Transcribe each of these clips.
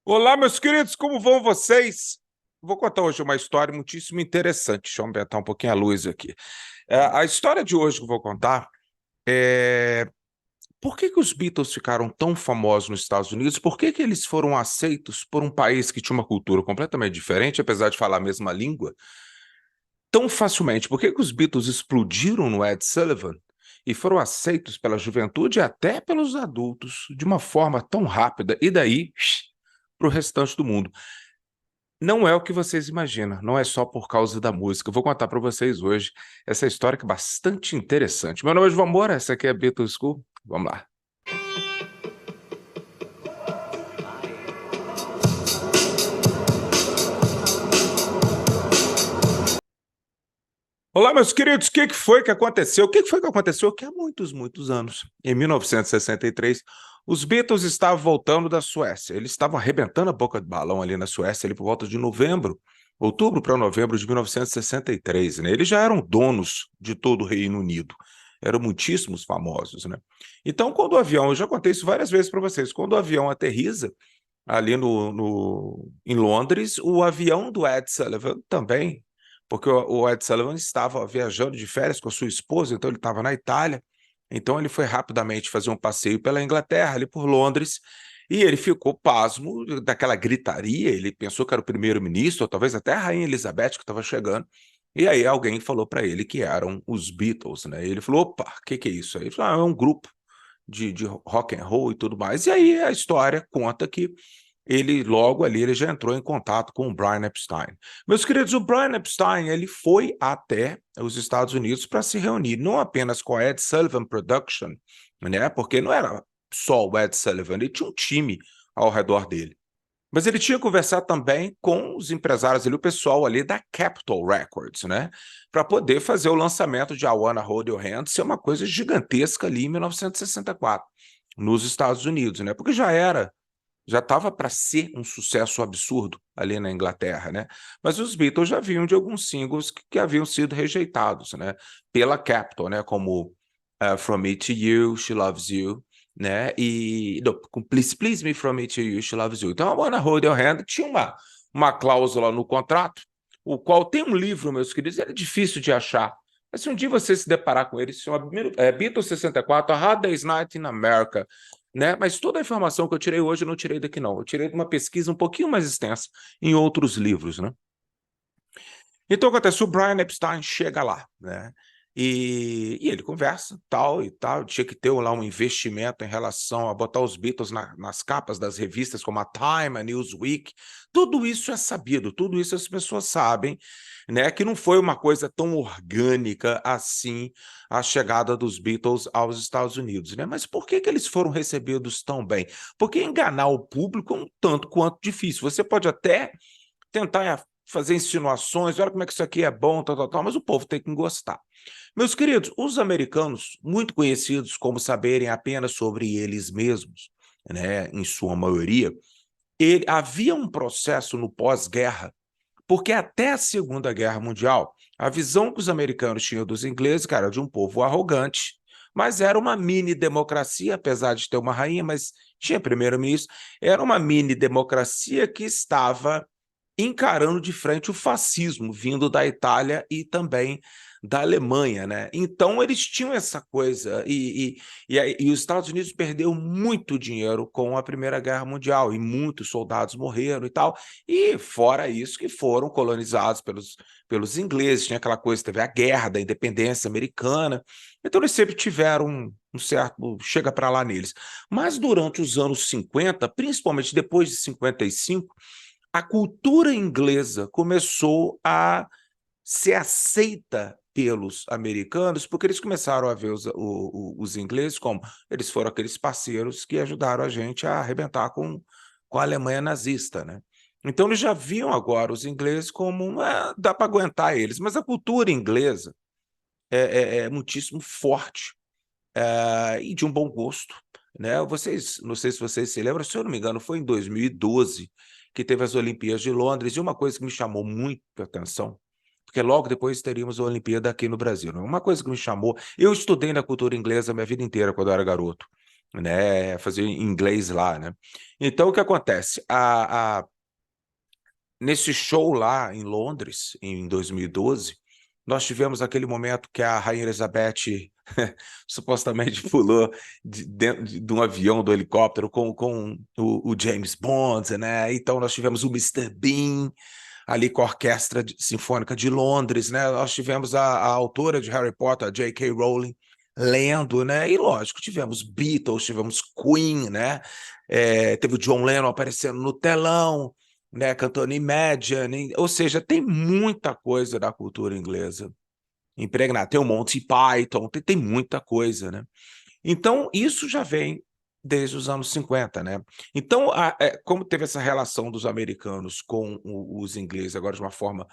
Olá, meus queridos, como vão vocês? Vou contar hoje uma história muitíssimo interessante. Deixa eu aumentar um pouquinho a luz aqui. A história de hoje que eu vou contar é por que os Beatles ficaram tão famosos nos Estados Unidos? Por que eles foram aceitos por um país que tinha uma cultura completamente diferente, apesar de falar a mesma língua, tão facilmente? Por que os Beatles explodiram no Ed Sullivan e foram aceitos pela juventude e até pelos adultos de uma forma tão rápida? E daí, para o restante do mundo? Não é o que vocês imaginam, não é só por causa da música. Eu vou contar para vocês hoje essa história que é bastante interessante. Meu nome é João Moura, essa aqui é a Beatles School. Vamos lá. Olá, meus queridos, o que foi que aconteceu? O que foi que aconteceu? Que há muitos anos, em 1963, os Beatles estavam voltando da Suécia. Eles estavam arrebentando a boca de balão ali na Suécia, ali por volta de outubro para novembro de 1963, né? Eles já eram donos de todo o Reino Unido. Eram muitíssimos famosos, né? Então, quando o avião, eu já contei isso várias vezes para vocês, quando o avião aterriza ali em Londres, o avião do Ed Sullivan também, porque o Ed Sullivan estava viajando de férias com a sua esposa, então ele estava na Itália, então ele foi rapidamente fazer um passeio pela Inglaterra, ali por Londres, e ele ficou pasmo daquela gritaria, ele pensou que era o primeiro-ministro, ou talvez até a Rainha Elizabeth que estava chegando, e aí alguém falou para ele que eram os Beatles, né? E ele falou, opa, o que é isso aí? Ele falou, é um grupo de rock and roll e tudo mais. E aí a história conta que ele logo ali ele já entrou em contato com o Brian Epstein. Meus queridos, o Brian Epstein ele foi até os Estados Unidos para se reunir, não apenas com a Ed Sullivan Production, né? Porque não era só o Ed Sullivan, ele tinha um time ao redor dele. Mas ele tinha que conversar também com os empresários ali, o pessoal ali da Capitol Records, né? Para poder fazer o lançamento de I Wanna Hold Your Hand ser uma coisa gigantesca ali em 1964, nos Estados Unidos, né? Porque já estava para ser um sucesso absurdo ali na Inglaterra, né? Mas os Beatles já vinham de alguns singles que haviam sido rejeitados, né? Pela Capitol, né? Como From Me to You, She Loves You, né? E não, com Please Me From Me to You, She Loves You. Então, a Wanna Hold Your Hand tinha uma cláusula no contrato, o qual tem um livro, meus queridos, é difícil de achar. Mas se um dia você se deparar com ele, se chama Beatles 64, A Hard Day's Night in America, né? Mas toda a informação que eu tirei hoje, eu não tirei daqui, não. Eu tirei de uma pesquisa um pouquinho mais extensa em outros livros, né? Então acontece, o Brian Epstein chega lá, né? E ele conversa, tal e tal, tinha que ter lá um investimento em relação a botar os Beatles nas capas das revistas como a Time, a Newsweek, tudo isso é sabido, tudo isso as pessoas sabem, né, que não foi uma coisa tão orgânica assim a chegada dos Beatles aos Estados Unidos, né? Mas por que eles foram recebidos tão bem? Porque enganar o público é um tanto quanto difícil, você pode até tentar fazer insinuações, olha como é que isso aqui é bom, tal, tal, tal, mas o povo tem que gostar. Meus queridos, os americanos, muito conhecidos como saberem apenas sobre eles mesmos, né, em sua maioria, havia um processo no pós-guerra, porque até a Segunda Guerra Mundial, a visão que os americanos tinham dos ingleses, cara, de um povo arrogante, mas era uma mini-democracia, apesar de ter uma rainha, mas tinha primeiro-ministro, era uma mini-democracia que estava encarando de frente o fascismo vindo da Itália e também da Alemanha, né? Então eles tinham essa coisa e os Estados Unidos perdeu muito dinheiro com a Primeira Guerra Mundial e muitos soldados morreram e tal. E fora isso que foram colonizados pelos ingleses, tinha aquela coisa, teve a Guerra da Independência Americana. Então eles sempre tiveram um certo chega para lá neles. Mas durante os anos 50, principalmente depois de 55, a cultura inglesa começou a ser aceita pelos americanos, porque eles começaram a ver os ingleses como eles foram aqueles parceiros que ajudaram a gente a arrebentar com a Alemanha nazista, né? Então eles já viam agora os ingleses como dá para aguentar eles, mas a cultura inglesa é muitíssimo forte e de um bom gosto, né? Vocês, não sei se vocês se lembram, se eu não me engano, foi em 2012 que teve as Olimpíadas de Londres, e uma coisa que me chamou muito a atenção, porque logo depois teríamos a Olimpíada aqui no Brasil, né? Uma coisa que me chamou, eu estudei na cultura inglesa a minha vida inteira quando eu era garoto, né? Fazer inglês lá, né? Então, o que acontece? Nesse show lá em Londres, em 2012, nós tivemos aquele momento que a Rainha Elizabeth supostamente pulou dentro de um avião, do helicóptero, com o James Bond, né? Então nós tivemos o Mr. Bean ali com a Orquestra Sinfônica de Londres, né? Nós tivemos a autora de Harry Potter, a J.K. Rowling, lendo, né? E lógico, tivemos Beatles, tivemos Queen, né? Teve o John Lennon aparecendo no telão, né, cantando Imagine, ou seja, tem muita coisa da cultura inglesa impregnada. Tem o Monty Python, tem muita coisa, né? Então, isso já vem desde os anos 50, né? Então, como teve essa relação dos americanos com os ingleses agora de uma forma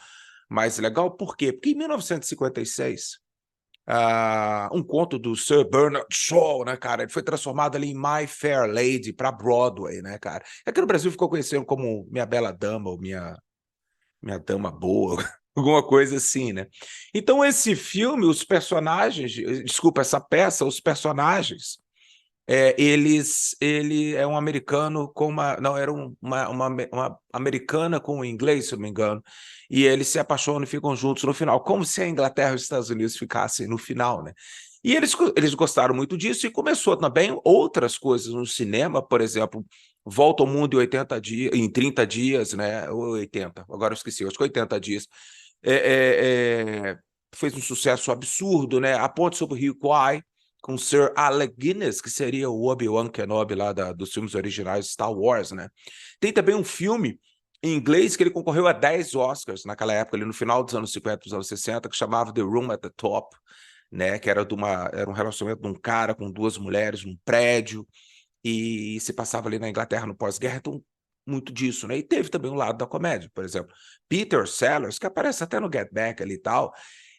mais legal, por quê? Porque em 1956, um conto do Sir Bernard Shaw, né, cara? Ele foi transformado ali em My Fair Lady para Broadway, né, cara? Aqui no Brasil ficou conhecido como Minha Bela Dama ou Minha Dama Boa, alguma coisa assim, né? Então, esse filme, os personagens, desculpa, essa peça, os personagens, ele é um americano com uma, não, era uma americana com um inglês, se eu não me engano, e eles se apaixonam e ficam juntos no final, como se a Inglaterra e os Estados Unidos ficassem no final, né? E eles gostaram muito disso, e começou também outras coisas no cinema, por exemplo, Volta ao Mundo em 80 dias, em 30 dias, né? Ou 80, agora eu esqueci, acho que 80 dias. Fez um sucesso absurdo, né? A Ponte sobre o Rio Kwai, com Sir Alec Guinness, que seria o Obi-Wan Kenobi lá dos filmes originais Star Wars, né? Tem também um filme em inglês que ele concorreu a 10 Oscars naquela época, ali no final dos anos 50, dos anos 60, que chamava The Room at the Top, né? Que era era um relacionamento de um cara com duas mulheres num prédio, e se passava ali na Inglaterra no pós-guerra, então muito disso, né? E teve também um lado da comédia, por exemplo, Peter Sellers, que aparece até no Get Back ali e tal,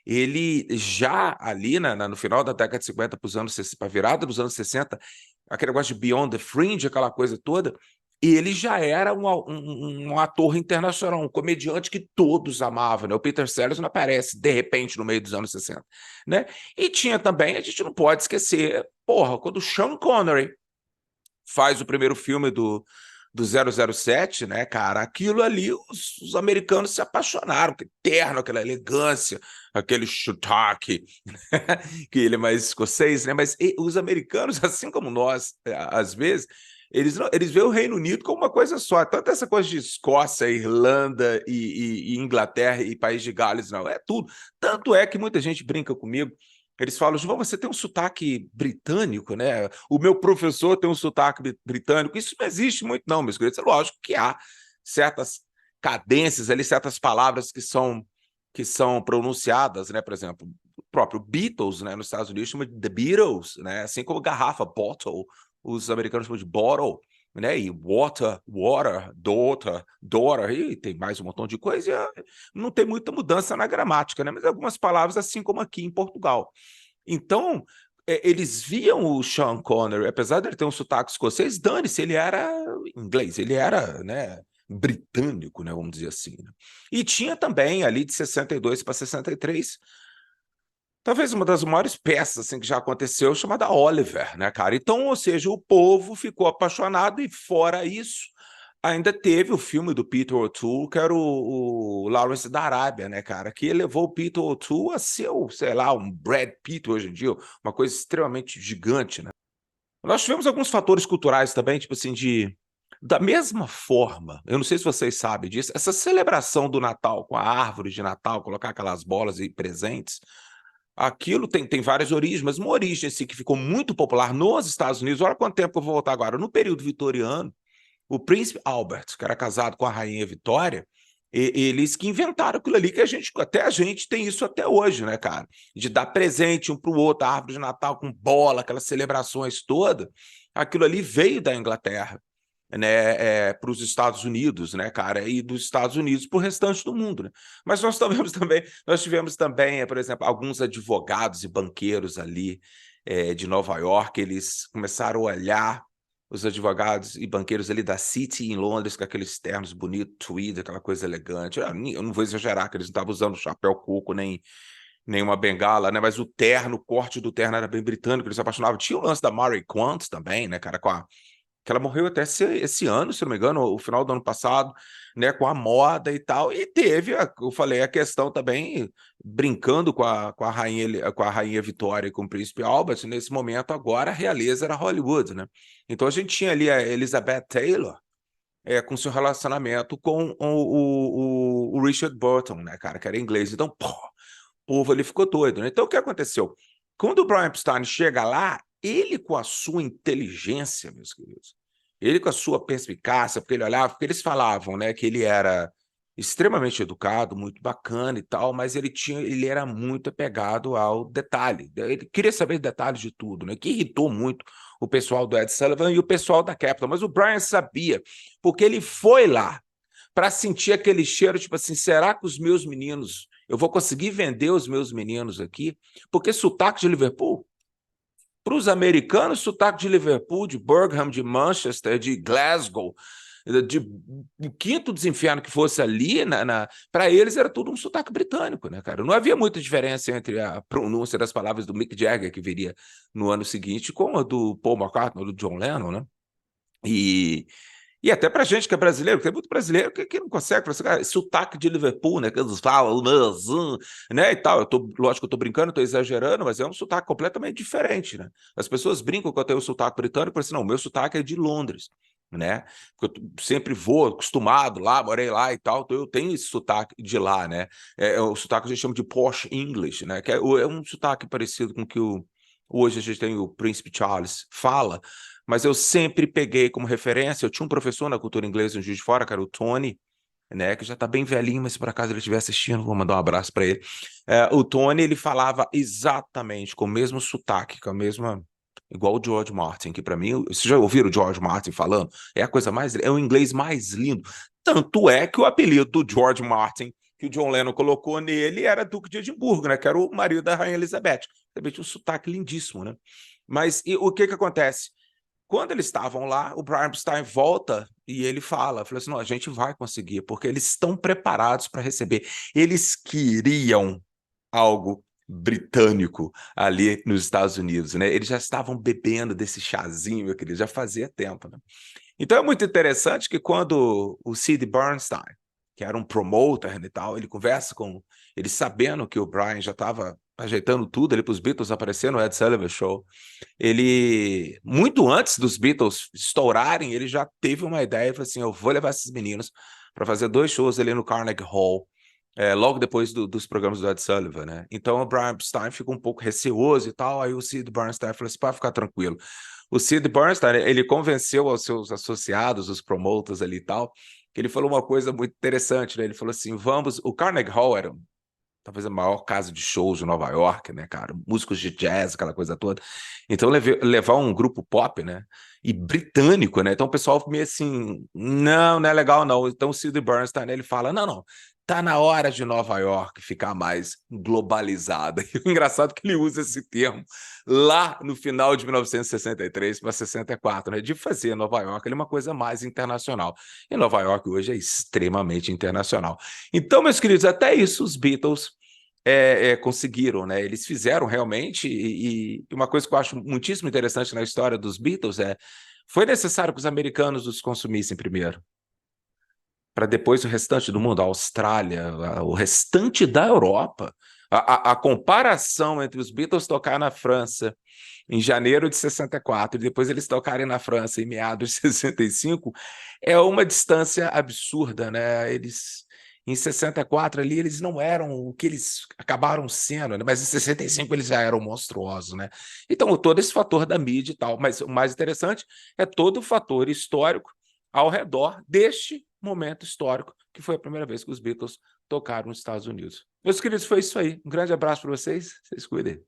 ele já ali no final da década de 50 para a virada dos anos 60, aquele negócio de Beyond the Fringe, aquela coisa toda, e ele já era um ator internacional, um comediante que todos amavam, né? O Peter Sellers não aparece de repente no meio dos anos 60, né? E tinha também, a gente não pode esquecer, porra, quando o Sean Connery faz o primeiro filme do 007, né, cara? Aquilo ali, os americanos se apaixonaram, que terno, aquela elegância, aquele sotaque, que ele é mais escocês, né? Mas os americanos, assim como nós, às vezes, eles veem o Reino Unido como uma coisa só. Tanto essa coisa de Escócia, Irlanda e Inglaterra e País de Gales, não, é tudo. Tanto é que muita gente brinca comigo. Eles falam, João, você tem um sotaque britânico, né? O meu professor tem um sotaque britânico. Isso não existe muito, não, meus queridos. É lógico que há certas cadências ali, certas palavras que são pronunciadas, né? Por exemplo, o próprio Beatles, né? Nos Estados Unidos chama de The Beatles, né? Assim como garrafa, bottle, os americanos chamam de bottle, né? E water, daughter, e tem mais um montão de coisa. Não tem muita mudança na gramática, né? Mas algumas palavras, assim como aqui em Portugal. Então, eles viam o Sean Connery, apesar de ele ter um sotaque escocês, dane-se, ele era inglês, ele era, né, britânico, né, vamos dizer assim. Né? E tinha também, ali de 62 para 63, talvez uma das maiores peças assim, que já aconteceu, chamada Oliver, né, cara? Então, ou seja, o povo ficou apaixonado e, fora isso, ainda teve o filme do Peter O'Toole, que era o Lawrence da Arábia, né, cara? Que levou o Peter O'Toole a ser, sei lá, um Brad Pitt hoje em dia, uma coisa extremamente gigante, né? Nós tivemos alguns fatores culturais também, tipo assim, da mesma forma, eu não sei se vocês sabem disso, essa celebração do Natal com a árvore de Natal, colocar aquelas bolas e presentes, aquilo tem várias origens, mas uma origem assim, que ficou muito popular nos Estados Unidos, olha quanto tempo eu vou voltar agora, no período vitoriano, o príncipe Albert, que era casado com a rainha Vitória, eles que inventaram aquilo ali, que até a gente tem isso até hoje, né, cara? De dar presente um para o outro, árvore de Natal com bola, aquelas celebrações todas, aquilo ali veio da Inglaterra, né, para os Estados Unidos, né, cara, e dos Estados Unidos para o restante do mundo, né? Mas nós tivemos também, por exemplo, alguns advogados e banqueiros ali de Nova York, eles começaram a olhar os advogados e banqueiros ali da City em Londres, com aqueles ternos bonitos, tweed, aquela coisa elegante. Eu não vou exagerar que eles não estavam usando chapéu coco, nem nenhuma bengala, né? Mas o terno, o corte do terno era bem britânico, eles se apaixonavam. Tinha o lance da Mary Quant também, né, cara, que ela morreu até esse ano, se não me engano, o final do ano passado, né, com a moda e tal. E teve, eu falei, a questão também, brincando com a rainha Vitória e com o príncipe Albert, nesse momento agora a realeza era Hollywood, né? Então a gente tinha ali a Elizabeth Taylor, com seu relacionamento com o Richard Burton, né, cara, que era inglês. Então, pô, o povo ali ficou doido, né? Então, o que aconteceu? Quando o Brian Epstein chega lá, ele com a sua inteligência, meus queridos, ele com a sua perspicácia, porque ele olhava, porque eles falavam, né, que ele era extremamente educado, muito bacana e tal, mas ele era muito apegado ao detalhe. Ele queria saber detalhes de tudo, né? Que irritou muito o pessoal do Ed Sullivan e o pessoal da Capitol. Mas o Brian sabia, porque ele foi lá para sentir aquele cheiro, tipo assim, será que os meus meninos, eu vou conseguir vender os meus meninos aqui? Porque sotaque de Liverpool, para os americanos, sotaque de Liverpool, de Birmingham, de Manchester, de Glasgow, de o quinto dos infernos que fosse ali, para eles era tudo um sotaque britânico, né, cara? Não havia muita diferença entre a pronúncia das palavras do Mick Jagger, que viria no ano seguinte, com a do Paul McCartney, do John Lennon, né? E até pra gente que é brasileiro, tem muito brasileiro que não consegue, cara, sotaque de Liverpool, né? Que eles falam, né? E tal. Lógico que eu tô brincando, tô exagerando, mas é um sotaque completamente diferente, né? As pessoas brincam que eu tenho o sotaque britânico, mas assim, não, o meu sotaque é de Londres, né? Porque eu sempre vou, acostumado lá, morei lá e tal, então eu tenho esse sotaque de lá, né? É o sotaque que a gente chama de posh English, né? Que é um sotaque parecido com o que hoje a gente tem o Príncipe Charles fala, mas eu sempre peguei como referência. Eu tinha um professor na cultura inglesa em Juiz de Fora, cara, o Tony, né, que já está bem velhinho, mas se por acaso ele estiver assistindo, vou mandar um abraço para ele. O Tony, ele falava exatamente com o mesmo sotaque, com a mesma, igual o George Martin, que para mim, vocês já ouviram o George Martin falando? É a coisa mais, é o inglês mais lindo. Tanto é que o apelido do George Martin que o John Lennon colocou nele era Duque de Edimburgo, né, que era o marido da Rainha Elizabeth. Também tinha um sotaque lindíssimo, né? Mas o que acontece? Quando eles estavam lá, o Brian Epstein volta e ele fala assim, não, a gente vai conseguir, porque eles estão preparados para receber. Eles queriam algo britânico ali nos Estados Unidos, né? Eles já estavam bebendo desse chazinho, meu querido, já fazia tempo, né? Então é muito interessante que quando o Sid Bernstein, que era um promoter e tal, ele conversa com ele sabendo que o Brian já estava ajeitando tudo ali para os Beatles aparecer no Ed Sullivan Show, ele, muito antes dos Beatles estourarem, ele já teve uma ideia, falou assim, eu vou levar esses meninos para fazer 2 shows ali no Carnegie Hall, logo depois dos programas do Ed Sullivan, né? Então o Brian Epstein ficou um pouco receoso e tal, aí o Sid Bernstein falou assim, pode ficar tranquilo. O Sid Bernstein, ele convenceu aos seus associados, os promoters ali e tal, que ele falou uma coisa muito interessante, né? Ele falou assim, o Carnegie Hall era talvez a maior casa de shows de Nova York, né, cara? Músicos de jazz, aquela coisa toda. Então, levar um grupo pop, né? E britânico, né? Então, o pessoal meio assim, não é legal, não. Então, o Sid Bernstein, ele fala, não, tá na hora de Nova York ficar mais globalizada. E o engraçado é que ele usa esse termo lá no final de 1963 para 64, né? De fazer Nova York uma coisa mais internacional. E Nova York hoje é extremamente internacional. Então, meus queridos, até isso os Beatles conseguiram, né? Eles fizeram realmente, e uma coisa que eu acho muitíssimo interessante na história dos Beatles foi necessário que os americanos os consumissem primeiro, para depois o restante do mundo, a Austrália, o restante da Europa. A comparação entre os Beatles tocar na França em janeiro de 64 e depois eles tocarem na França em meados de 65 é uma distância absurda, né? Eles em 64 ali eles não eram o que eles acabaram sendo, né? Mas em 65 eles já eram monstruosos, né? Então todo esse fator da mídia e tal, mas o mais interessante é todo o fator histórico ao redor deste momento histórico que foi a primeira vez que os Beatles tocaram nos Estados Unidos. Meus queridos, foi isso aí. Um grande abraço para vocês. Vocês cuidem.